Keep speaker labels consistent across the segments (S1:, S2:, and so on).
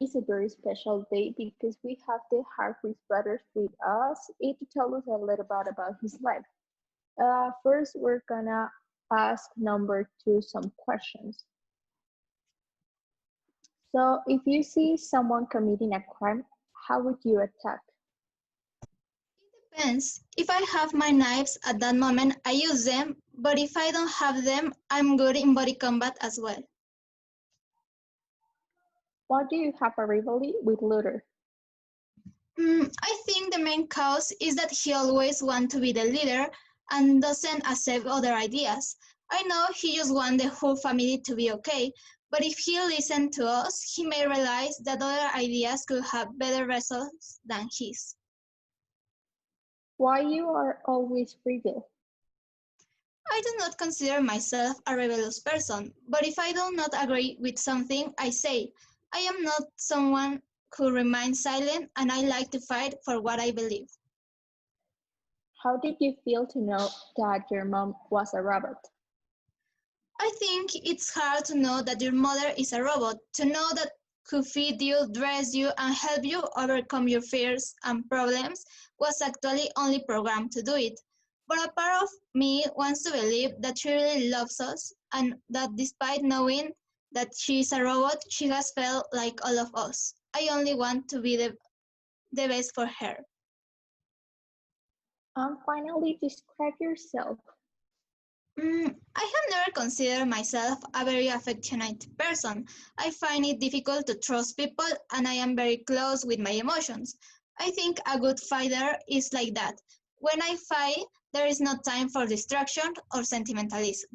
S1: is a very special day because we have the Hargreaves brothers with us to tell us a little bit about his life. First, we're gonna ask number two some questions. So, if you see someone committing a crime, how would you attack?
S2: Depends. If I have my knives at that moment, I use them, but if I don't have them, I'm good in body combat as well.
S1: Why do you have a rivalry with Luther?
S2: I think the main cause is that he always wants to be the leader and doesn't accept other ideas. I know he just wants the whole family to be okay, but if he listens to us, he may realize that other ideas could have better results than his.
S1: Why you are always rebel?
S2: I do not consider myself a rebellious person, but if I do not agree with something, I say. I am not someone who remains silent, and I like to fight for what I believe.
S1: How did you feel to know that your mom was a robot?
S2: I think it's hard to know that your mother is a robot, to know that who feed you, dress you, and help you overcome your fears and problems was actually only programmed to do it. But a part of me wants to believe that she really loves us and that despite knowing that she is a robot, she has felt like all of us. I only want to be the best for her.
S1: And finally, describe yourself.
S2: I have never considered myself a very affectionate person. I find it difficult to trust people and I am very close with my emotions. I think a good fighter is like that. When I fight, there is no time for distraction or sentimentalism.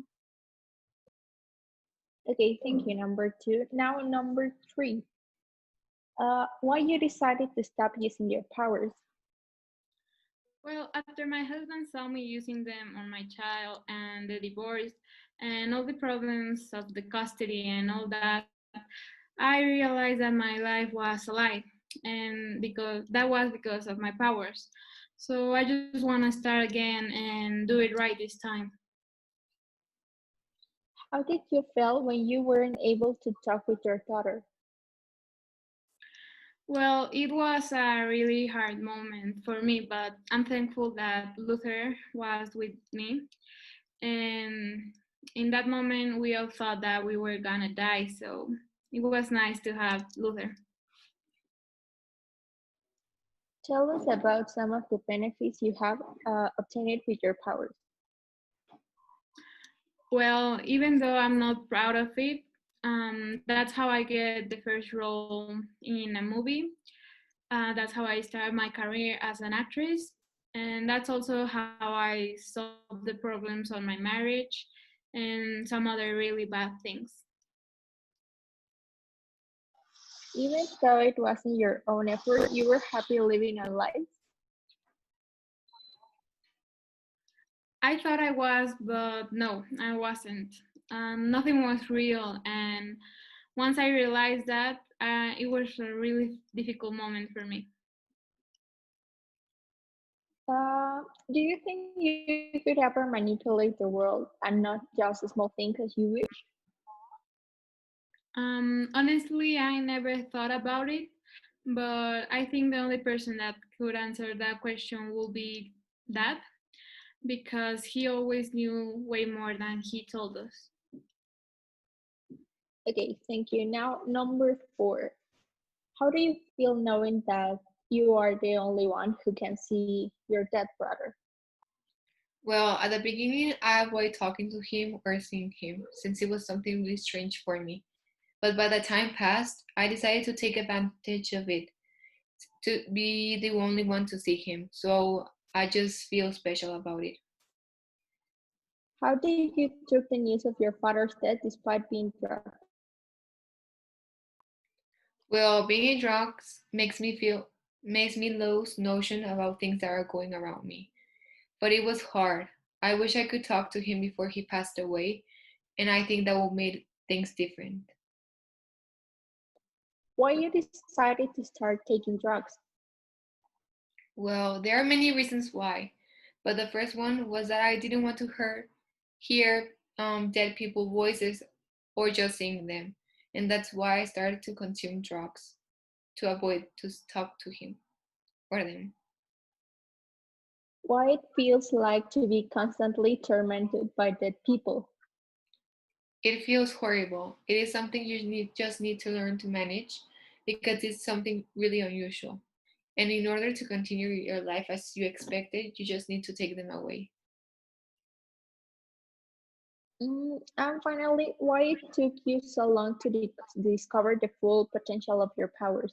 S1: Okay, thank you, number two. Now, number three. Why you decided to stop using your powers?
S3: Well, after my husband saw me using them on my child and the divorce and all the problems of the custody and all that, I realized that my life was a lie, and because of my powers. So I just want to start again and do it right this time.
S1: How did you feel when you weren't able to talk with your daughter?
S3: Well, it was a really hard moment for me, but I'm thankful that Luther was with me. And in that moment, we all thought that we were gonna die, so it was nice to have Luther.
S1: Tell us about some of the benefits you have obtained with your powers.
S3: Well, even though I'm not proud of it, that's how I get the first role in a movie. That's how I started my career as an actress. And that's also how I solved the problems on my marriage and some other really bad things.
S1: Even though it wasn't your own effort, you were happy living a life.
S3: I thought I was, but no, I wasn't. Nothing was real. And once I realized that, it was a really difficult moment for me.
S1: Do you think you could ever manipulate the world and not just a small thing as you wish?
S3: Honestly, I never thought about it, but I think the only person that could answer that question will be Dad, because he always knew way more than he told us.
S1: Okay, thank you. Now, number four. How do you feel knowing that you are the only one who can see your dead brother?
S4: Well, at the beginning, I avoided talking to him or seeing him, since it was something really strange for me. But by the time passed, I decided to take advantage of it, to be the only one to see him. So I just feel special about it.
S1: How did you took the news of your father's death despite being drugged?
S4: Well, being in drugs makes me lose notion about things that are going around me. But it was hard. I wish I could talk to him before he passed away, and I think that would make things different.
S1: Why you decided to start taking drugs?
S4: Well, there are many reasons why, but the first one was that I didn't want to hear dead people voices or just seeing them, and that's why I started to consume drugs. to avoid to talk to him or them.
S1: Why it feels like to be constantly tormented by dead people.
S4: It feels horrible. It is something just need to learn to manage because it's something really unusual. And in order to continue your life as you expected, you just need to take them away.
S1: And finally, why it took you so long to discover the full potential of your powers?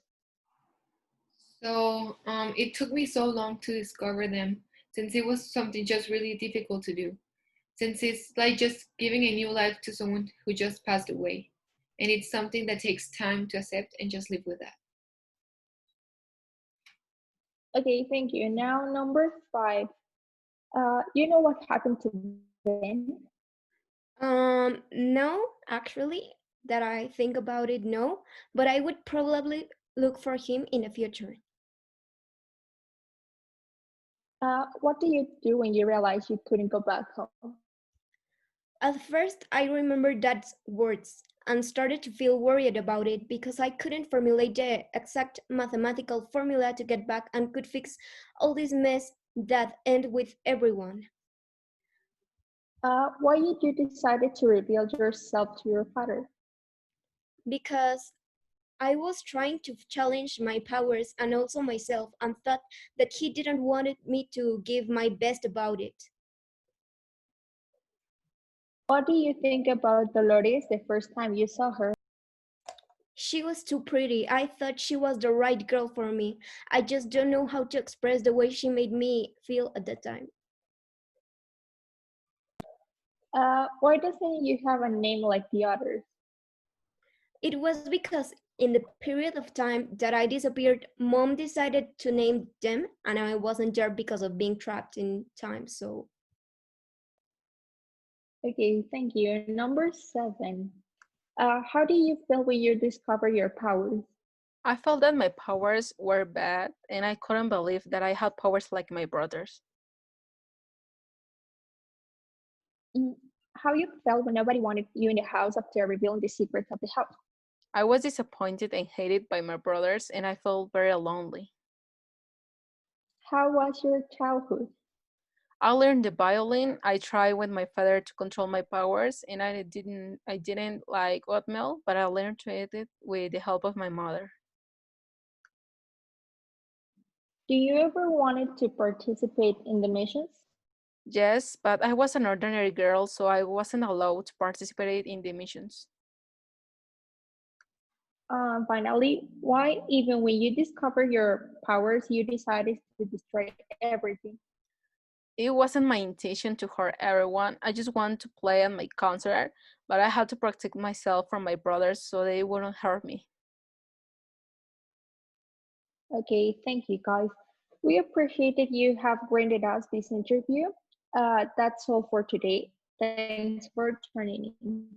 S4: So it took me so long to discover them since it was something just really difficult to do. Since it's like just giving a new life to someone who just passed away. And it's something that takes time to accept and just live with that.
S1: Okay, thank you. Now, number five. You know what happened to Ben?
S5: No, actually, that I think about it, no, but I would probably look for him in the future.
S1: What do you do when you realize you couldn't go back home?
S5: At first, I remembered that words and started to feel worried about it because I couldn't formulate the exact mathematical formula to get back and could fix all this mess that end with everyone.
S1: Why did you decided to reveal yourself to your father?
S5: Because I was trying to challenge my powers and also myself and thought that he didn't want me to give my best about it.
S1: What do you think about Dolores the first time you saw her?
S5: She was too pretty. I thought she was the right girl for me. I just don't know how to express the way she made me feel at that time.
S1: Why doesn't you have a name like the others?
S5: It was because in the period of time that I disappeared, mom decided to name them, and I wasn't there because of being trapped in time. So
S1: Okay, thank you. Number seven. How do you feel when you discover your powers?
S6: I felt that my powers were bad, and I couldn't believe that I had powers like my brothers.
S1: Mm, How you felt when nobody wanted you in the house after revealing the secrets of the house?
S6: I was disappointed and hated by my brothers, and I felt very lonely.
S1: How was your childhood?
S6: I learned the violin. I tried with my father to control my powers, and I didn't like oatmeal, but I learned to eat it with the help of my mother.
S1: Do you ever wanted to participate in the missions?
S6: Yes, but I was an ordinary girl, so I wasn't allowed to participate in the missions.
S1: Finally, why even when you discover your powers, you decided to destroy everything?
S6: It wasn't my intention to hurt everyone. I just wanted to play at my concert, but I had to protect myself from my brothers so they wouldn't hurt me.
S1: Okay, thank you guys. We appreciate that you have granted us this interview. That's all for today. Thanks for tuning in.